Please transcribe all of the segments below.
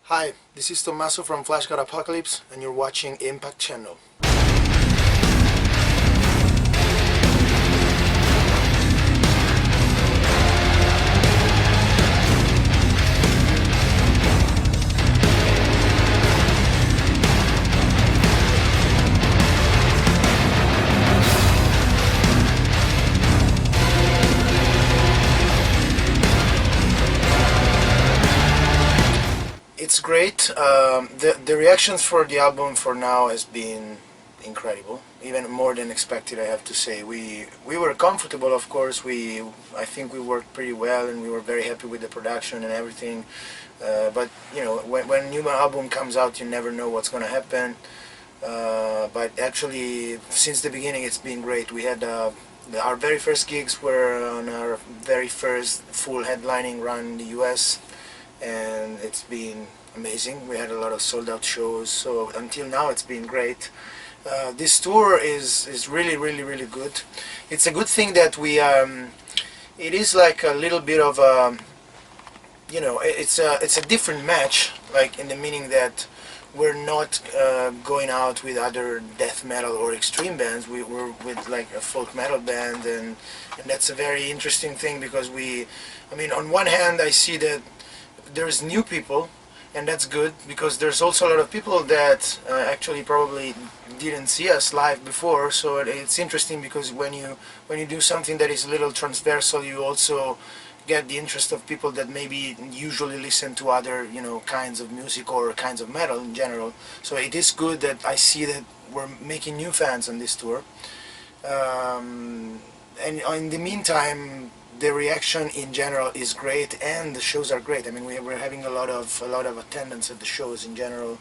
Hi, this is Tommaso from Fleshgod Apocalypse, and you're watching Impact Channel. It's great. The reactions for the album for now has been incredible, even more than expected. I have to say, we were comfortable. Of course, I think we worked pretty well, and we were very happy with the production and everything. But you know, when a new album comes out, you never know what's going to happen. But actually, since the beginning, it's been great. We had our very first gigs were on our very first full headlining run in the US, and it's been amazing. We had a lot of sold out shows, so until now it's been great. This tour is really good. It's a good thing that it is like a little bit of a, you know, it's a different match, like in the meaning that we're not going out with other death metal or extreme bands. We're with like a folk metal band, and that's a very interesting thing because I mean, on one hand I see that there's new people, and that's good because there's also a lot of people that actually probably didn't see us live before. So it's interesting because when you do something that is a little transversal, you also get the interest of people that maybe usually listen to other, you know, kinds of music or kinds of metal in general. So it is good that I see that we're making new fans on this tour. And in the meantime, the reaction in general is great, and the shows are great. I mean, we're having a lot of attendance at the shows in general.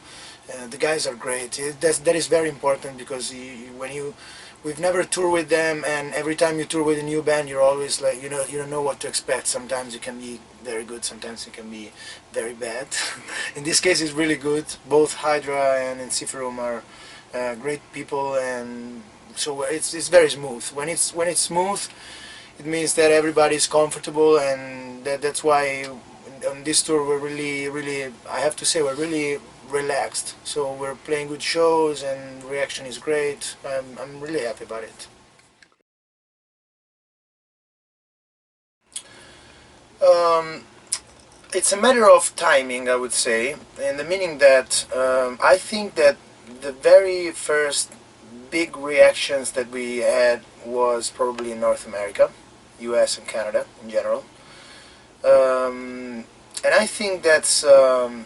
The guys are great. That is very important because we've never toured with them, and every time you tour with a new band, you're always like, you don't know what to expect. Sometimes it can be very good, sometimes it can be very bad. In this case, it's really good. Both Hydra and Ensiferum are great people, and so it's very smooth. When it's smooth, it means that everybody's comfortable, and that's why on this tour we're really, I have to say, we're really relaxed. So we're playing good shows, and reaction is great. I'm really happy about it. It's a matter of timing, I would say, in the meaning that I think that the very first big reactions that we had was probably in North America, US and Canada in general, and I think that's I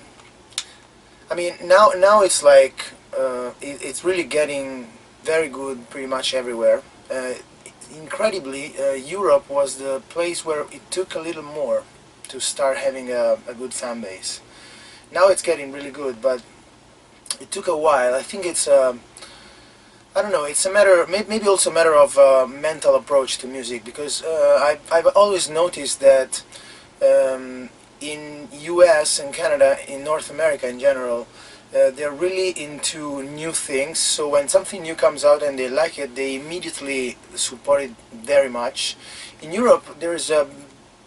mean, now it's like it's really getting very good pretty much everywhere. Incredibly, Europe was the place where it took a little more to start having a good fan base. Now it's getting really good, but it took a while. I think it's I don't know, it's a matter, maybe also a matter of mental approach to music, because I've always noticed that in US and Canada, in North America in general, they're really into new things. So when something new comes out and they like it, they immediately support it very much. In Europe, there's a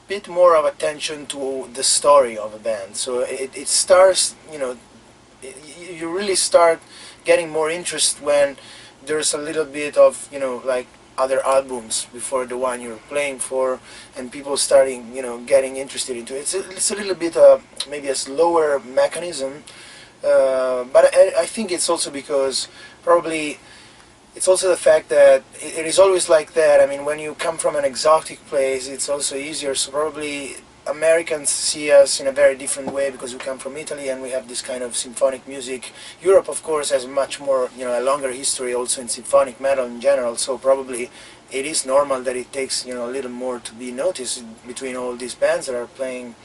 bit more of attention to the story of a band. So it starts, you know, you really start getting more interest when there's a little bit of, you know, like other albums before the one you're playing for, and people starting, you know, getting interested into it. It's a little bit maybe a slower mechanism, but I think it's also because probably it's also the fact that it is always like that. I mean, when you come from an exotic place, it's also easier. So probably Americans see us in a very different way because we come from Italy and we have this kind of symphonic music. Europe, of course, has much more, you know, a longer history also in symphonic metal in general. So probably it is normal that it takes, you know, a little more to be noticed between all these bands that are playing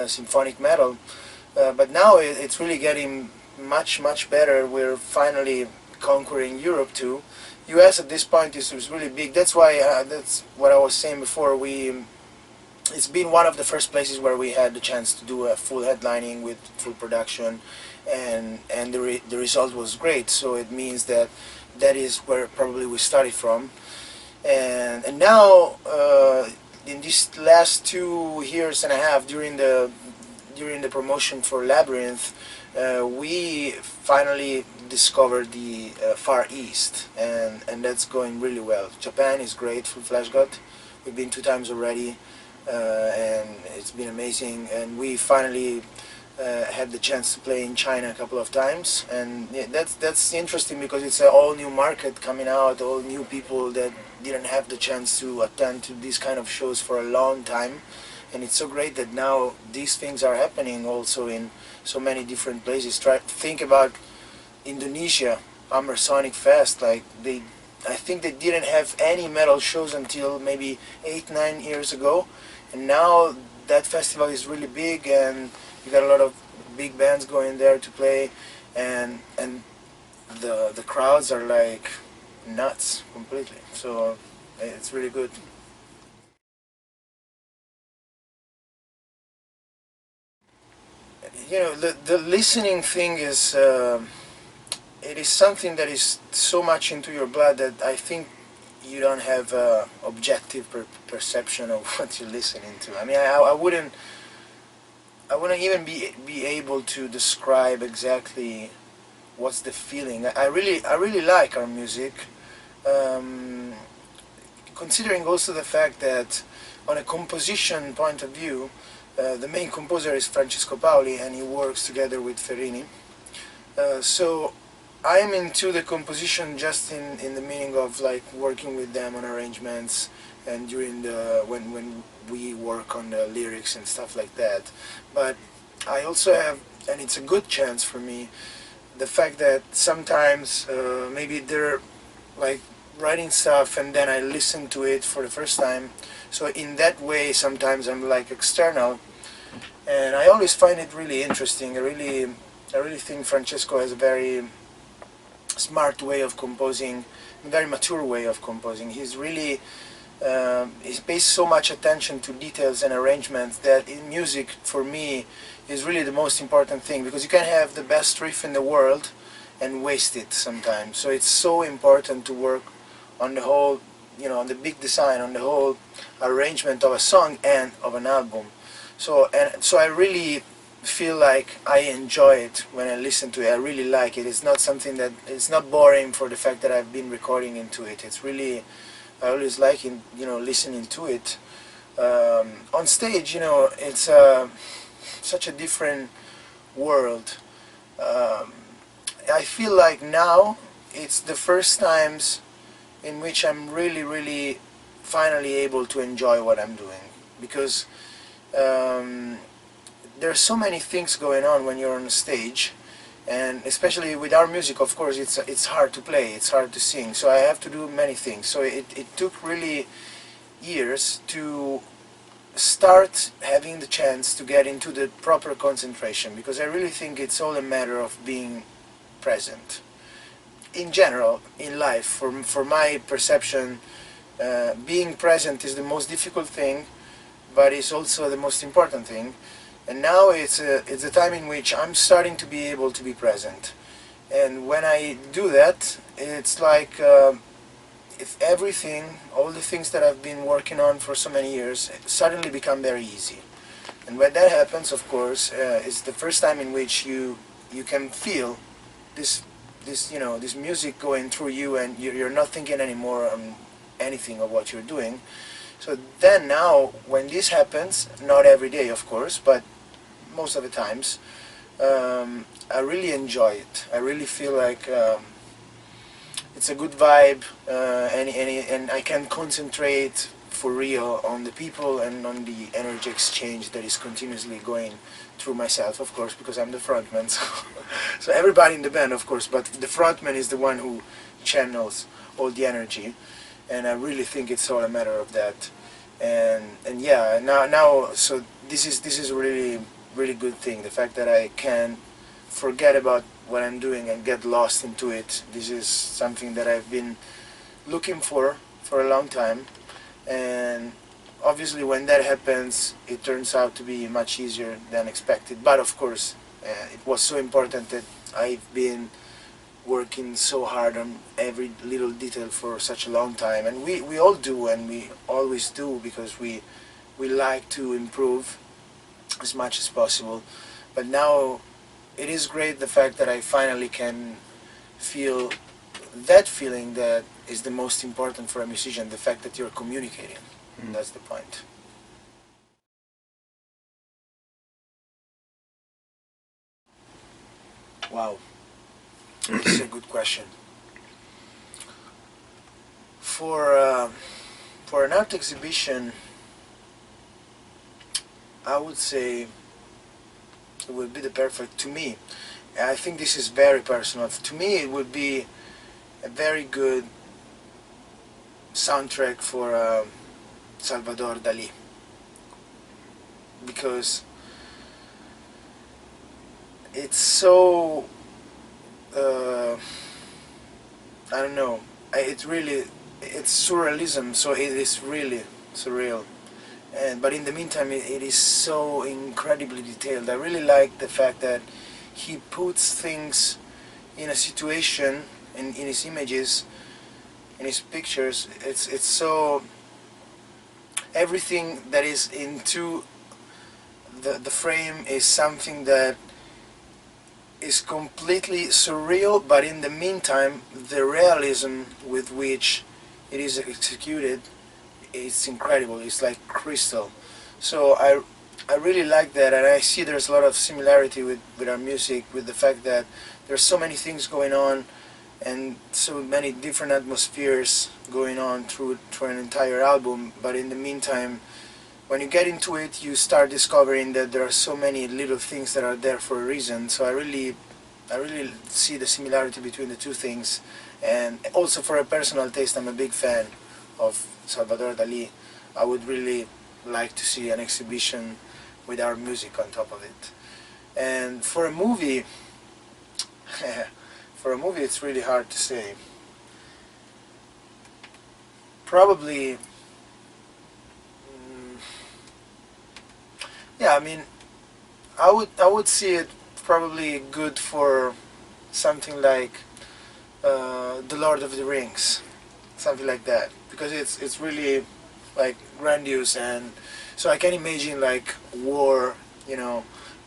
symphonic metal. But now it's really getting much better. We're finally conquering Europe too. US at this point is really big. That's why that's what I was saying before. It's been one of the first places where we had the chance to do a full headlining with full production, and the result was great. So it means that is where probably we started from, and now in these last 2 years and a half, during during the promotion for Labyrinth, we finally discovered the Far East, and that's going really well. Japan is great for Fleshgod. We've been 2 times already, and it's been amazing. And we finally had the chance to play in China a couple of times, and yeah, that's interesting because it's an all new market coming out, all new people that didn't have the chance to attend to these kind of shows for a long time. And it's so great that now these things are happening also in so many different places. Think about Indonesia, Hammer Sonic Fest. Like I think they didn't have any metal shows until maybe 8-9 years ago, and now that festival is really big, and you got a lot of big bands going there to play, and the crowds are like nuts completely. So it's really good. You know, the listening thing is it is something that is so much into your blood that I think you don't have a objective perception of what you're listening to. I mean, I wouldn't even be able to describe exactly what's the feeling. I really like our music, considering also the fact that on a composition point of view, the main composer is Francesco Paoli, and he works together with Ferrini. So I'm into the composition just in the meaning of like working with them on arrangements, and during when we work on the lyrics and stuff like that. But I also have, and it's a good chance for me, the fact that sometimes maybe they're like writing stuff and then I listen to it for the first time. So in that way, sometimes I'm like external, and I always find it really interesting. I really think Francesco has a very smart way of composing, a very mature way of composing. He's really he pays so much attention to details and arrangements that in music, for me, is really the most important thing, because you can have the best riff in the world and waste it sometimes. So it's so important to work on the whole, you know, on the big design, on the whole arrangement of a song and of an album. So I really feel like I enjoy it when I listen to it. I really like it. It's not something that, it's not boring for the fact that I've been recording into it. It's really, I always like, you know, listening to it. On stage, you know, it's such a different world. I feel like now it's the first times in which I'm really finally able to enjoy what I'm doing, because there are so many things going on when you're on stage, and especially with our music, of course, it's hard to play, it's hard to sing, so I have to do many things. So it took really years to start having the chance to get into the proper concentration, because I really think it's all a matter of being present. In general, in life, for my perception, being present is the most difficult thing, but it's also the most important thing. And now it's a time in which I'm starting to be able to be present. And when I do that, it's like if everything, all the things that I've been working on for so many years, suddenly become very easy. And when that happens, of course, it's the first time in which you can feel this you know, this music going through you, and you're not thinking anymore on anything of what you're doing. So then now, when this happens, not every day of course, but most of the times, I really enjoy it. I really feel like it's a good vibe, and I can concentrate for real on the people and on the energy exchange that is continuously going through myself, of course, because I'm the frontman. So everybody in the band, of course, but the frontman is the one who channels all the energy, and I really think it's all a matter of that. And yeah, now so this is really good thing, the fact that I can forget about what I'm doing and get lost into it. This is something that I've been looking for a long time, and obviously when that happens, it turns out to be much easier than expected. But of course, it was so important that I've been working so hard on every little detail for such a long time, and we all do, and we always do, because we like to improve. as much as possible. But now it is great the fact that I finally can feel that feeling that is the most important for a musician, the fact that you're communicating. And that's the point. Wow, this is a good question. For an art exhibition, I would say it would be the perfect, to me, I think this is very personal, to me it would be a very good soundtrack for Salvador Dali, because it's so I don't know, it's surrealism, so it is really surreal, but in the meantime it is so incredibly detailed. I really like the fact that he puts things in a situation, in his images, in his pictures. It's so, everything that is into the frame is something that is completely surreal, but in the meantime the realism with which it is executed is incredible. It's like crystal. So I really like that, and I see there's a lot of similarity with our music, with the fact that there's so many things going on and so many different atmospheres going on through an entire album, but in the meantime when you get into it you start discovering that there are so many little things that are there for a reason. So I really see the similarity between the two things. And also, for a personal taste, I'm a big fan of Salvador Dali. I would really like to see an exhibition with our music on top of it. And for a movie, it's really hard to say. Probably, yeah, I mean, I would see it probably good for something like The Lord of the Rings, something like that, because it's really like grandiose, and so I can imagine like war,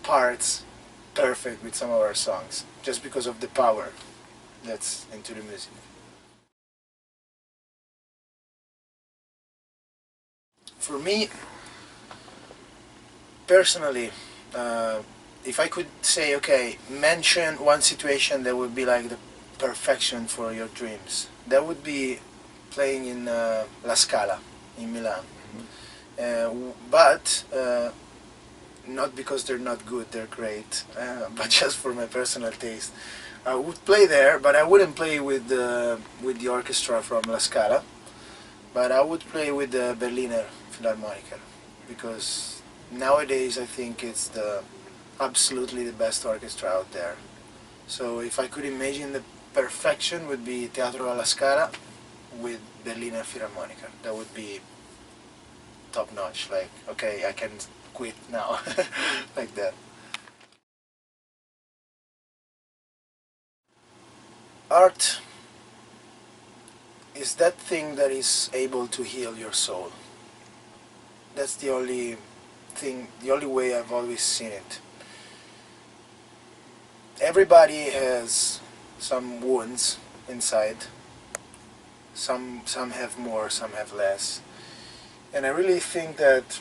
parts perfect with some of our songs, just because of the power that's into the music. For me, personally, if I could say, okay, mention one situation that would be like the perfection for your dreams, that would be playing in La Scala in Milan. But not because they're not good, they're great, but just for my personal taste. I would play there, but I wouldn't play with the orchestra from La Scala, but I would play with the Berliner Philharmoniker, because nowadays I think it's absolutely the best orchestra out there. So if I could imagine, the perfection would be Teatro alla Scala with Berliner Philharmoniker. That would be top notch. Like, okay, I can quit now, like that. Art is that thing that is able to heal your soul. That's the only thing, the only way I've always seen it. Everybody has some wounds inside. Some have more, some have less. And I really think that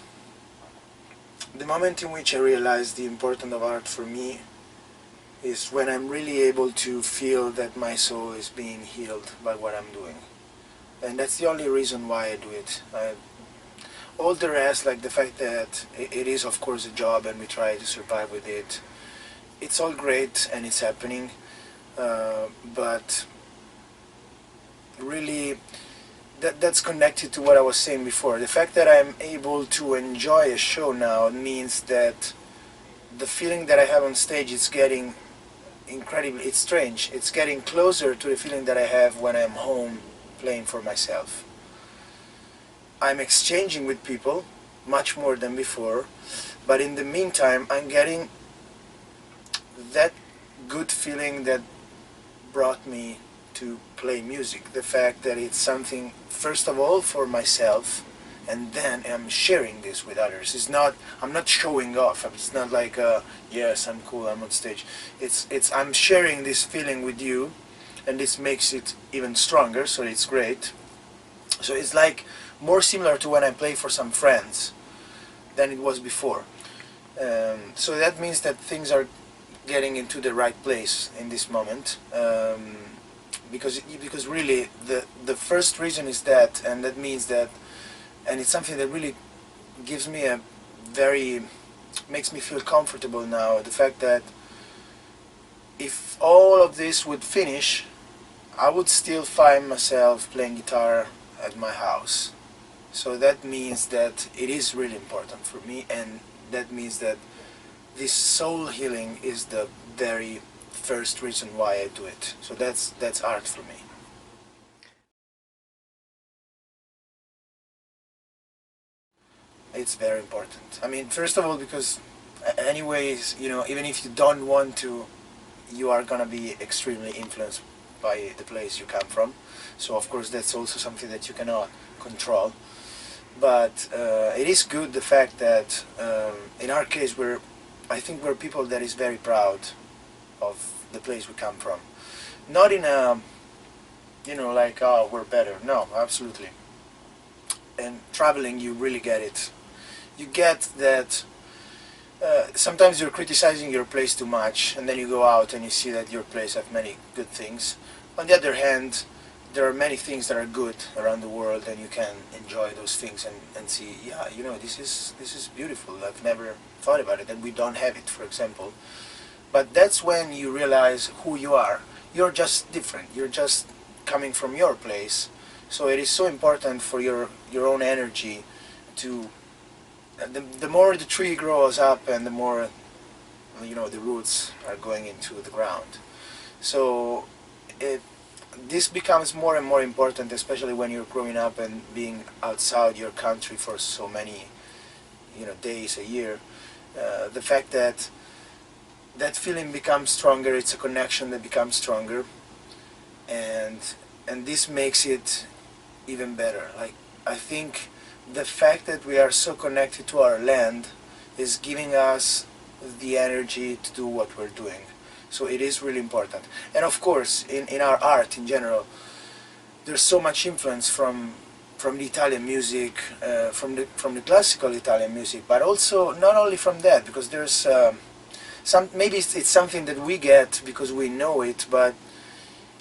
the moment in which I realized the importance of art for me is when I'm really able to feel that my soul is being healed by what I'm doing. And that's the only reason why I do it. All the rest, like the fact that it is of course a job and we try to survive with it, it's all great and it's happening, but really that's connected to what I was saying before. The fact that I'm able to enjoy a show now means that the feeling that I have on stage is getting incredibly, it's strange, it's getting closer to the feeling that I have when I'm home playing for myself. I'm exchanging with people much more than before, but in the meantime I'm getting that good feeling that brought me to play music. The fact that it's something, first of all, for myself, and then I'm sharing this with others. It's not, I'm not showing off. It's not like yes, I'm cool, I'm on stage. It's I'm sharing this feeling with you, and this makes it even stronger, so it's great. So it's like more similar to when I play for some friends than it was before. So that means that things are getting into the right place in this moment, because really the first reason is that, and that means that, and it's something that really gives me a very, makes me feel comfortable now, the fact that if all of this would finish, I would still find myself playing guitar at my house. So that means that it is really important for me, and that means that this soul healing is the very first reason why I do it. So that's art for me. It's very important. I mean, first of all, because anyways, you know, even if you don't want to, you are gonna be extremely influenced by the place you come from. So of course that's also something that you cannot control. But it is good the fact that in our case I think we're people that is very proud of the place we come from. Not in a, you know, like, oh, we're better. No, absolutely. And traveling, you really get it. You get that sometimes you're criticizing your place too much, and then you go out and you see that your place has many good things. On the other hand, there are many things that are good around the world, and you can enjoy those things and see, yeah, you know, this is beautiful. I've never thought about it, and we don't have it, for example. But that's when you realize who you are. You're just different. You're just coming from your place. So it is so important for your own energy to, the more the tree grows up and the more, you know, the roots are going into the ground. So this becomes more and more important, especially when you're growing up and being outside your country for so many, you know, days a year. The fact that that feeling becomes stronger, it's a connection that becomes stronger, and this makes it even better. Like, I think the fact that we are so connected to our land is giving us the energy to do what we're doing. So it is really important. And of course, in our art in general, there's so much influence from the Italian music, from the classical Italian music, but also not only from that, because there's maybe it's something that we get because we know it, but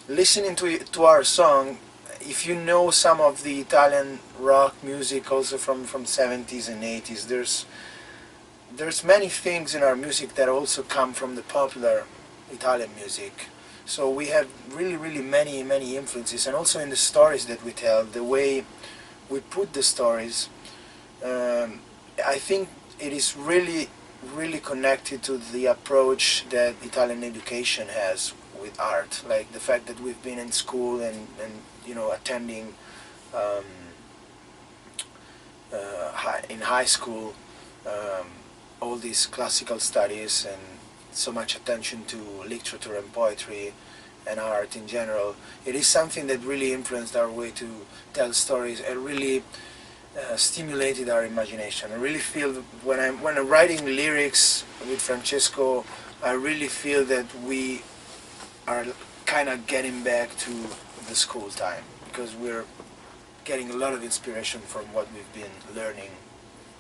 listening to our song, if you know some of the Italian rock music also from 70s and 80s, there's many things in our music that also come from the popular Italian music. So we have really many influences, and also in the stories that we tell, the way we put the stories, I think it is really connected to the approach that Italian education has with art. Like the fact that we've been in school and you know, attending in high school all these classical studies, and so much attention to literature and poetry and art in general. It is something that really influenced our way to tell stories and really stimulated our imagination. I really feel when I'm writing lyrics with Francesco, I really feel that we are kind of getting back to the school time, because we're getting a lot of inspiration from what we've been learning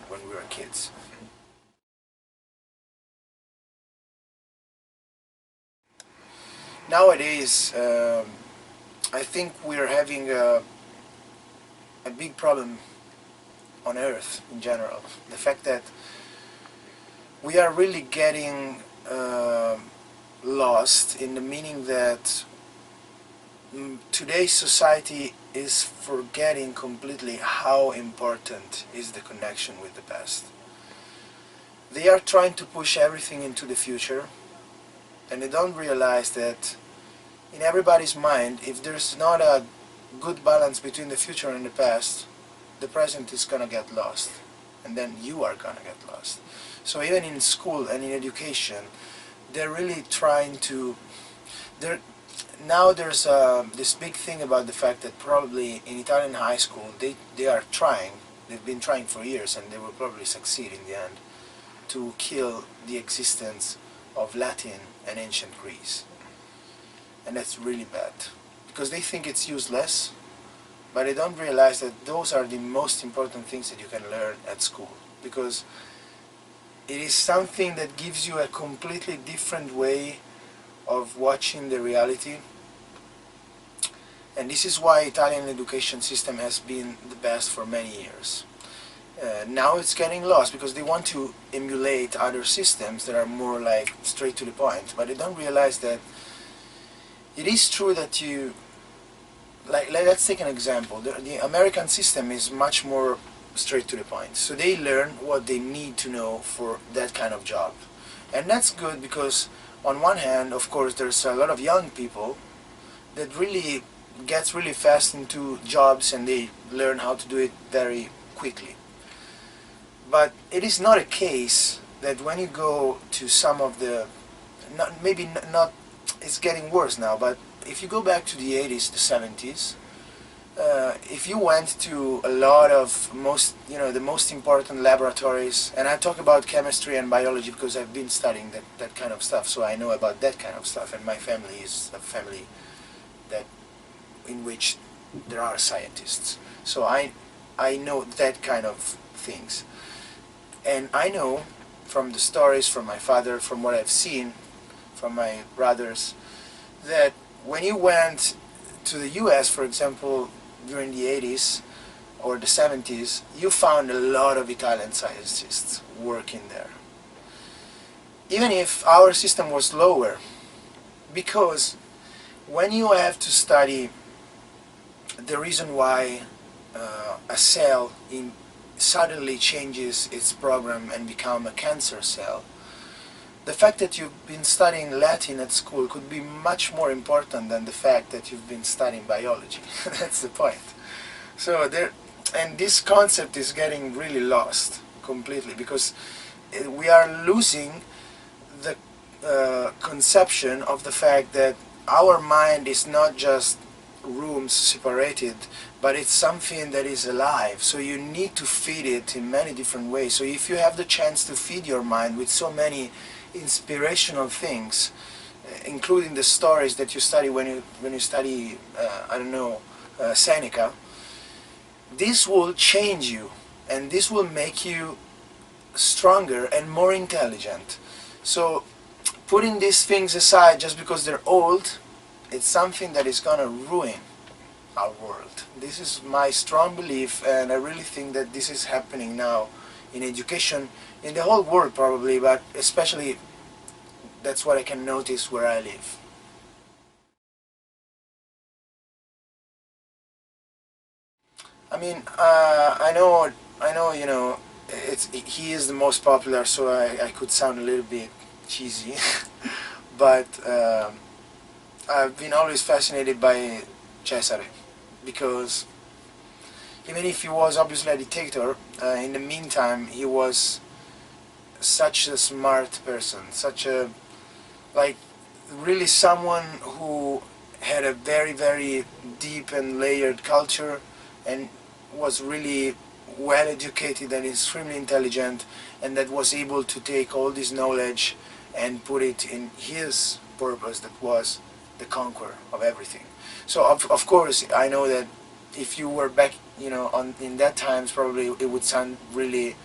when we were kids. Nowadays, I think we're having a big problem on Earth in general. The fact that we are really getting lost, in the meaning that today's society is forgetting completely how important is the connection with the past. They are trying to push everything into the future, and they don't realize that in everybody's mind, if there's not a good balance between the future and the past, the present is gonna get lost, and then you are gonna get lost. So even in school and in education, they're really trying to, now there's this big thing about the fact that probably in Italian high school they are trying they've been trying for years, and they will probably succeed in the end, to kill the existence of Latin and ancient Greece. And that's really bad, because they think it's useless, but they don't realize that those are the most important things that you can learn at school, because it is something that gives you a completely different way of watching the reality. And this is why Italian education system has been the best for many years. Now it's getting lost because they want to emulate other systems that are more like straight to the point, but they don't realize that it is true that you, like let's take an example. The American system is much more straight to the point, so they learn what they need to know for that kind of job, and that's good because on one hand, of course, there's a lot of young people that really gets really fast into jobs and they learn how to do it very quickly. But it is not a case that when you go to some of the, maybe not, it's getting worse now, but if you go back to the 80s, the 70s, if you went to a lot of the most important laboratories, and I talk about chemistry and biology because I've been studying that kind of stuff, so I know about that kind of stuff, and my family is a family in which there are scientists, so I know that kind of things. And I know from the stories from my father, from what I've seen from my brothers, that when you went to the US, for example, during the 80s or the 70s, you found a lot of Italian scientists working there. Even if our system was lower, because when you have to study the reason why a cell suddenly changes its program and become a cancer cell, the fact that you've been studying Latin at school could be much more important than the fact that you've been studying biology. That's the point. So and this concept is getting really lost completely, because we are losing the conception of the fact that our mind is not just rooms separated, but it's something that is alive, so you need to feed it in many different ways. So if you have the chance to feed your mind with so many inspirational things, including the stories that you study when you study I don't know, Seneca, this will change you, and this will make you stronger and more intelligent. So putting these things aside just because they're old, it's something that is gonna ruin our world. This is my strong belief, and I really think that this is happening now in education in the whole world probably, but especially that's what I can notice where I live. I mean, I know, he is the most popular, so I could sound a little bit cheesy, but I've been always fascinated by Cesare, because even if he was obviously a dictator, in the meantime he was such a smart person, like really someone who had a very, very deep and layered culture, and was really well educated and extremely intelligent, and that was able to take all this knowledge and put it in his purpose, that was the conquer of everything. So of course I know that if you were back in that times, probably it would sound really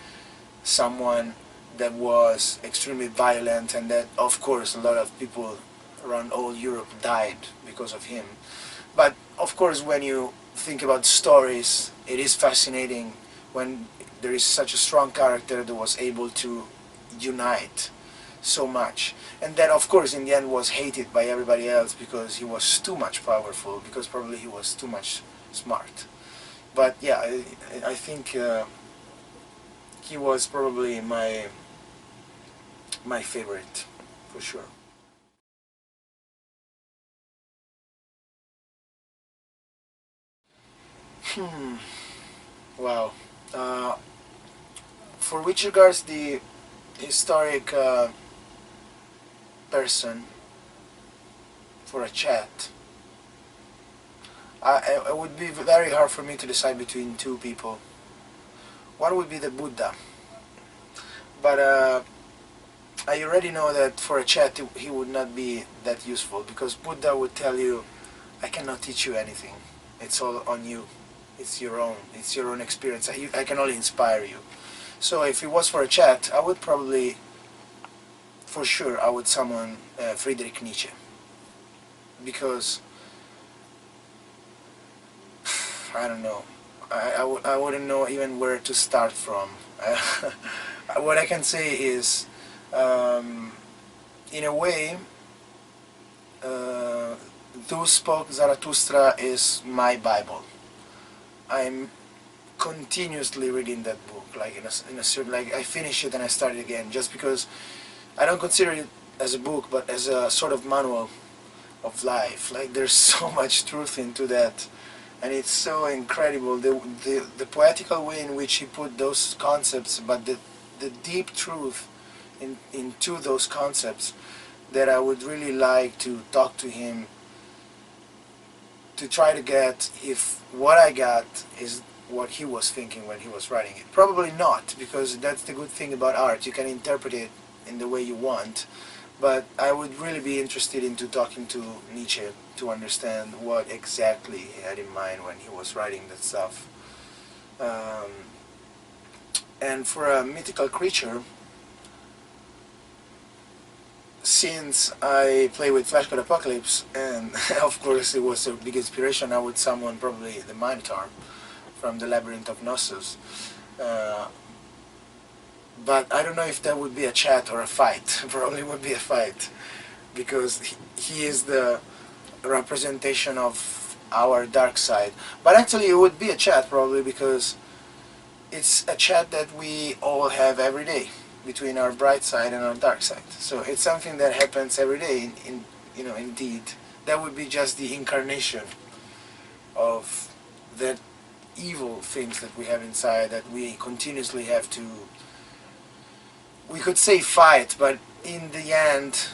someone that was extremely violent, and that of course a lot of people around all Europe died because of him. But of course when you think about stories, it is fascinating when there is such a strong character that was able to unite so much, and that of course in the end was hated by everybody else because he was too much powerful, because probably he was too much smart. But yeah, I think he was probably my favorite, for sure. Wow. For which regards the historic person for a chat, it would be very hard for me to decide between two people. what would be the Buddha? But I already know that for a chat he would not be that useful, because Buddha would tell you, I cannot teach you anything. It's all on you. It's your own experience. I can only inspire you. So if it was for a chat, I would probably, for sure, I would summon Friedrich Nietzsche. Because, I don't know, I wouldn't know even where to start from. What I can say is, in a way, Thus Spoke Zarathustra is my Bible. I'm continuously reading that book, like in a certain, like I finish it and I start it again, just because I don't consider it as a book, but as a sort of manual of life. Like there's so much truth into that, and it's so incredible the poetical way in which he put those concepts, but the deep truth into those concepts, that I would really like to talk to him to try to get if what I got is what he was thinking when he was writing it. Probably not, because that's the good thing about art. You can interpret it in the way you want, but I would really be interested into talking to Nietzsche to understand what exactly he had in mind when he was writing that stuff. And for a mythical creature, since I play with Fleshgod Apocalypse, and of course it was a big inspiration, I would summon probably the Minotaur from the Labyrinth of Knossos. But I don't know if that would be a chat or a fight. Probably would be a fight, because he is the representation of our dark side. But actually it would be a chat probably, because it's a chat that we all have every day between our bright side and our dark side. So it's something that happens every day. Indeed, that would be just the incarnation of that evil things that we have inside, that we continuously have to, we could say fight, but in the end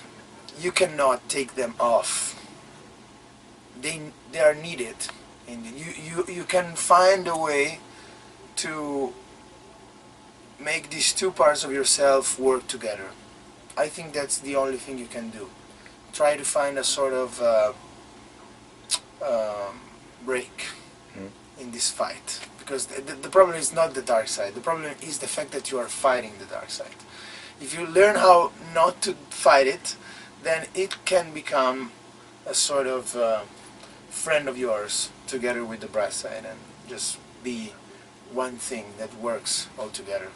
you cannot take them off. They are needed. You can find a way to make these two parts of yourself work together. I think that's the only thing you can do. Try to find a sort of break in this fight, because the problem is not the dark side. The problem is the fact that you are fighting the dark side. If you learn how not to fight it, then it can become a sort of friend of yours together with the bright side, and just be one thing that works all together.